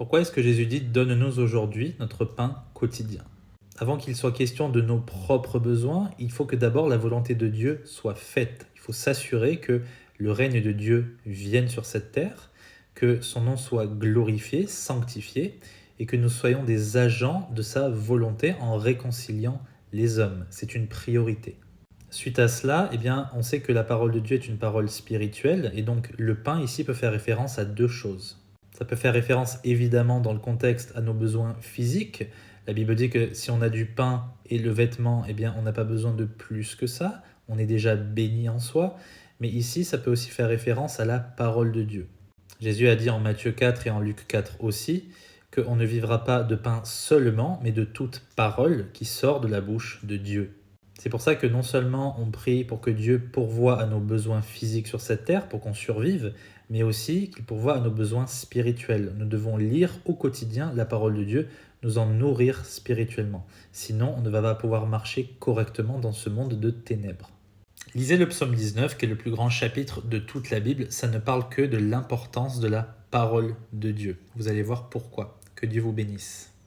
Pourquoi est-ce que Jésus dit « Donne-nous aujourd'hui notre pain quotidien » ? Avant qu'il soit question de nos propres besoins, il faut que d'abord la volonté de Dieu soit faite. Il faut s'assurer que le règne de Dieu vienne sur cette terre, que son nom soit glorifié, sanctifié, et que nous soyons des agents de sa volonté en réconciliant les hommes. C'est une priorité. Suite à cela, on sait que la parole de Dieu est une parole spirituelle, et donc le pain ici peut faire référence à deux choses. Ça peut faire référence évidemment dans le contexte à nos besoins physiques. La Bible dit que si on a du pain et le vêtement, on n'a pas besoin de plus que ça. On est déjà béni en soi. Mais ici, ça peut aussi faire référence à la parole de Dieu. Jésus a dit en Matthieu 4 et en Luc 4 aussi qu'on ne vivra pas de pain seulement, mais de toute parole qui sort de la bouche de Dieu. C'est pour ça que non seulement on prie pour que Dieu pourvoie à nos besoins physiques sur cette terre, pour qu'on survive, mais aussi qu'il pourvoie à nos besoins spirituels. Nous devons lire au quotidien la parole de Dieu, nous en nourrir spirituellement. Sinon, on ne va pas pouvoir marcher correctement dans ce monde de ténèbres. Lisez le psaume 19, qui est le plus grand chapitre de toute la Bible. Ça ne parle que de l'importance de la parole de Dieu. Vous allez voir pourquoi. Que Dieu vous bénisse.